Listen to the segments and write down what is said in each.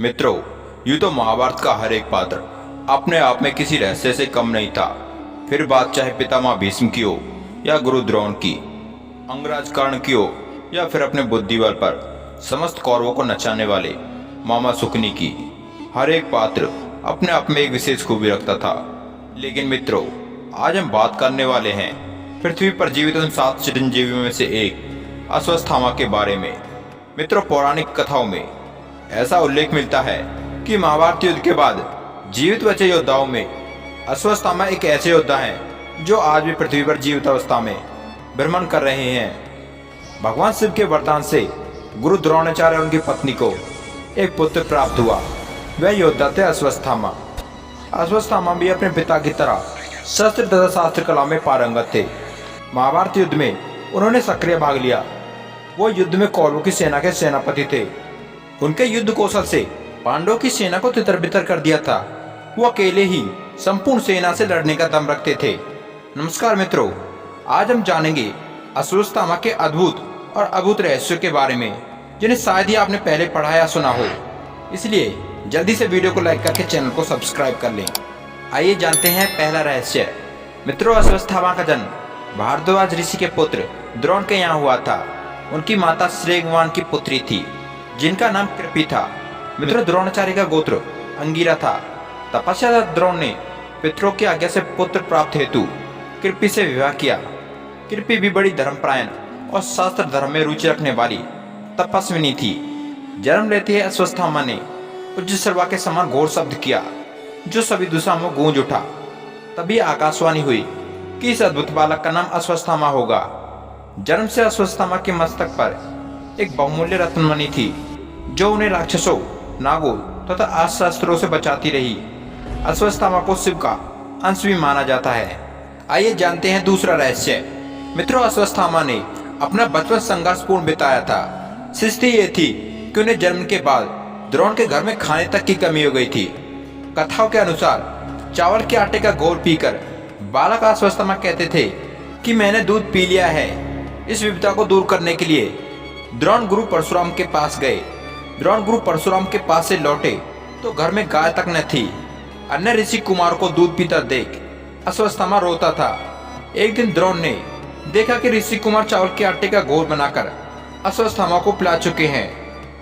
मित्रों, यूं तो महाभारत का हर एक पात्र अपने आप में किसी रहस्य से कम नहीं था। फिर बात चाहे पितामह भीष्म की हो या गुरु द्रोण की, अंगराज कर्ण की हो या फिर अपने बुद्धि बल पर समस्त कौरवों को नचाने वाले मामा सुकनी की, हर एक पात्र अपने आप में एक विशेष खूबी रखता था। लेकिन मित्रों, आज हम बात करने वाले हैं पृथ्वी पर जीवित उन 7 चिरंजीवियों में से एक अश्वत्थामा के बारे में। मित्रों, पौराणिक कथाओं में ऐसा उल्लेख मिलता है कि महाभारत युद्ध के बाद जीवित बचे योद्धाओं में अश्वत्थामा एक ऐसे योद्धा हैं जो आज भी पृथ्वी पर जीवित अवस्था में भ्रमण कर रहे हैं। भगवान शिव के वरदान से गुरु द्रोणाचार्य और उनकी पत्नी को एक पुत्र प्राप्त हुआ। वह योद्धा थे अश्वत्थामा। अश्वत्थामा भी अपने पिता की तरह शस्त्र तथा शास्त्र कला में पारंगत थे। महाभारत युद्ध में उन्होंने सक्रिय भाग लिया। वो युद्ध में कौरवों की सेना के सेनापति थे। उनके युद्ध कौशल से पांडवों की सेना को तितर बितर कर दिया था। वो अकेले ही संपूर्ण सेना से लड़ने का दम रखते थे। नमस्कार मित्रों, आज हम जानेंगे अश्वत्थामा के अद्भुत और अभूत रहस्यों के बारे में, जिन्हें शायद ही आपने पहले पढ़ा या सुना हो। इसलिए जल्दी से वीडियो को लाइक करके चैनल को सब्सक्राइब कर लें। आइए जानते हैं पहला रहस्य। मित्रों, अश्वत्थामा का जन्म भारद्वाज ऋषि के पुत्र द्रोण के यहाँ हुआ था। उनकी माता श्रेगवान की पुत्री थी जिनका नाम कृपि था। मित्रों, द्रोणाचार्य का गोत्र अंगिरा था। तपस्या द्रोण ने पितरों की आज्ञा से पुत्र प्राप्त हेतु कृपि से विवाह किया। कृपि भी बड़ी धर्मपरायण और शास्त्र धर्म में रुचि रखने वाली तपस्विनी थी। जन्म लेते ही अश्वत्थामा ने उच्च सर्वा के समान घोर शब्द किया जो सभी दिशाओं में गूंज उठा। तभी आकाशवाणी हुई कि इस अद्भुत बालक का नाम अश्वत्थामा होगा। जन्म से अश्वत्थामा के मस्तक पर एक बहुमूल्य रत्नमणि थी जो उन्हें राक्षसों, नागों तथा अस्त्रों से बचाती रही। अश्वत्थामा को शिव का अंश भी माना जाता है। आइए जानते हैं दूसरा रहस्य। मित्रों, अश्वत्थामा ने अपना बचपन संघर्षपूर्ण बिताया था। स्थिति ये थी कि उन्हें जन्म के बाद द्रोण के घर में खाने तक की कमी हो गई थी। कथाओं के अनुसार चावल के आटे का घोल पीकर बालक अश्वत्थामा कहते थे कि मैंने दूध पी लिया है। इस विपदा को दूर करने के लिए द्रोण गुरु परशुराम के पास गए। द्रोण गुरु परशुराम के पास से लौटे तो घर में गाय तक न थी। अन्य ऋषि कुमार को दूध पीता देख अश्वत्थामा रोता था। एक दिन द्रोण ने देखा कि ऋषि कुमार चावल के आटे का घोल बनाकर अश्वत्थामा को पिला चुके हैं।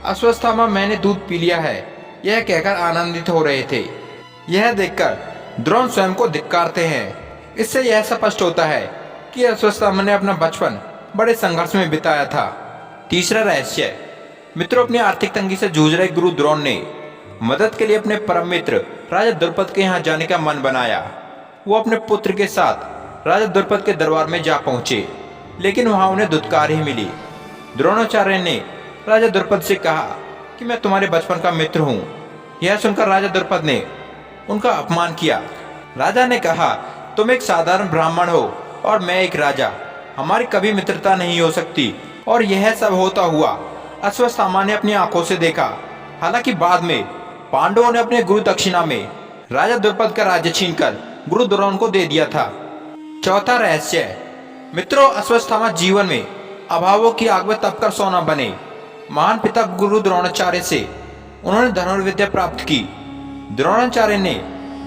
अश्वत्थामा मैंने दूध पी लिया है यह कहकर आनंदित हो रहे थे। यह देखकर द्रोण स्वयं को धिक्कारते हैं। इससे यह स्पष्ट होता है कि अश्वत्थामा ने अपना बचपन बड़े संघर्ष में बिताया था। तीसरा रहस्य। मित्रों, अपनी आर्थिक तंगी से जूझ रहे गुरु द्रोण ने मदद के लिए अपने परम मित्र राजा द्रुपद के यहाँ जाने का मन बनाया। वो अपने पुत्र के साथ राजा द्रुपद के दरबार में जा पहुंचे, लेकिन वहां उन्हें धुतकार ही मिली। द्रोणाचार्य ने राजा द्रुपद से कहा कि मैं तुम्हारे बचपन का मित्र हूँ। यह सुनकर राजा द्रुपद ने उनका अपमान किया। राजा ने कहा, तुम एक साधारण ब्राह्मण हो और मैं एक राजा, हमारी कभी मित्रता नहीं हो सकती। और यह सब होता हुआ अश्वत्थामा ने अपनी आंखों से देखा। हालांकि बाद में पांडवों ने अपने गुरु दक्षिणा में राजा द्रुपद का राज्य छीनकर गुरु द्रोण को दे दिया था। चौथा रहस्य। मित्रों, अश्वत्थामा जीवन में अभावों की आग में तपकर सोना बने। महान पिता गुरु द्रोणाचार्य से उन्होंने धनुर्विद्या प्राप्त की। द्रोणाचार्य ने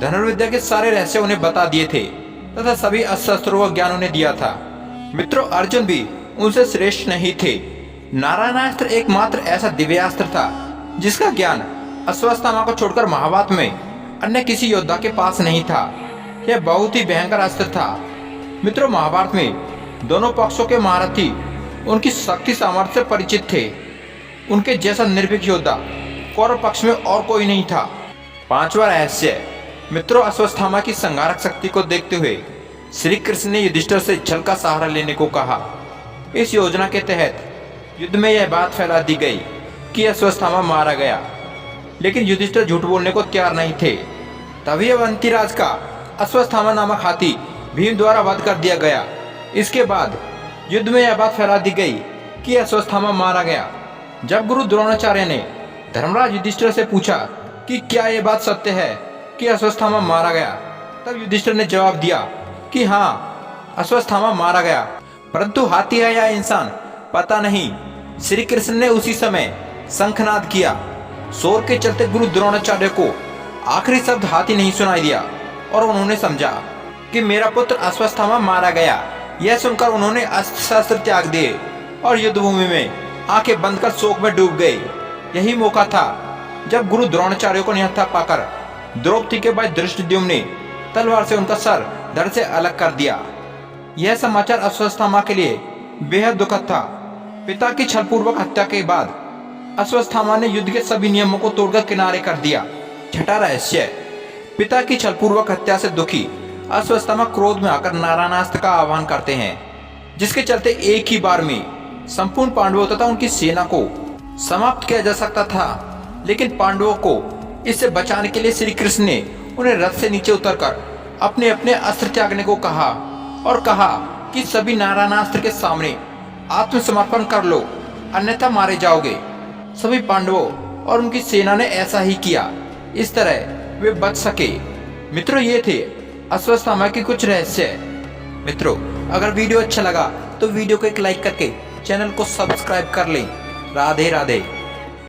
धनुर्विद्या के सारे रहस्य उन्हें बता दिए थे तथा सभी अस्त्रों का ज्ञान उन्हें दिया था। मित्रों, अर्जुन भी उनसे श्रेष्ठ नहीं थे। नारायणास्त्र एकमात्र ऐसा दिव्यास्त्र था जिसका ज्ञान अश्वत्थामा को छोड़कर महाभारत में अन्य किसी योद्धा के पास नहीं था। यह बहुत ही भयंकर अस्त्र था। मित्रों, महाभारत में दोनों पक्षों के महारथी उनकी शक्ति सामर्थ्य से परिचित थे। उनके जैसा निर्भीक योद्धा कौरव पक्ष में और कोई नहीं था। पांचवा रहस्य। मित्रों, अश्वत्थामा की संहारक शक्ति को देखते हुए श्री कृष्ण ने युधिष्ठिर से छल का सहारा लेने को कहा। इस योजना के तहत युद्ध में यह बात फैला दी गई कि अश्वत्थामा मारा गया, लेकिन युधिष्ठिर झूठ बोलने को तैयार नहीं थे। तभी अवंतीराज का अश्वत्थामा नामक हाथी भीम द्वारा वध कर दिया गया। इसके बाद युद्ध में यह बात फैला दी गई कि अश्वत्थामा मारा गया। जब गुरु द्रोणाचार्य ने धर्मराज युधिष्ठिर से पूछा कि क्या यह बात सत्य है कि अश्वत्थामा मारा गया, तब युधिष्ठिर ने जवाब दिया कि हाँ, अश्वत्थामा मारा गया, परंतु हाथी है या इंसान पता नहीं। श्री कृष्ण ने उसी समय शंखनाद किया। शोर के चलते गुरु द्रोणाचार्य को आखिरी शब्द हाथ ही नहीं सुनाई दिया और उन्होंने समझा कि मेरा पुत्र अश्वत्थामा मारा गया। यह सुनकर उन्होंने अस्त्र शस्त्र त्याग दिए और युद्ध भूमि में आंखें बंद कर शोक में डूब गए। यही मौका था जब गुरु द्रोणाचार्य को निहत्था पाकर द्रौपदी के भाई धृष्टद्युम्न ने तलवार से उनका सर धड़ से अलग कर दिया। यह समाचार अश्वत्थामा के लिए बेहद दुखद था। पिता की छलपूर्वक हत्या के बाद अश्वत्थामा ने युद्ध के सभी नियमों को तोड़कर किनारे कर दिया। छठा रहस्य, पिता की छलपूर्वक हत्या से दुखी अश्वत्थामा क्रोध में आकर नारायणास्त्र का आह्वान करते हैं, जिसके चलते एक ही बार में संपूर्ण पांडवों तथा उनकी सेना को समाप्त किया जा सकता था। लेकिन पांडवों को इससे बचाने के लिए श्री कृष्ण ने उन्हें रथ से नीचे उतरकर अपने अपने अस्त्र त्यागने को कहा और कहा कि सभी नारायणास्त्र के सामने आत्मसमर्पण कर लो, अन्यथा मारे जाओगे। सभी पांडवों और उनकी सेना ने ऐसा ही किया। इस तरह वे बच सके। मित्रों, ये थे अश्वत्थामा के कुछ रहस्य। मित्रों, अगर वीडियो अच्छा लगा तो वीडियो को एक लाइक करके चैनल को सब्सक्राइब कर लें। राधे राधे।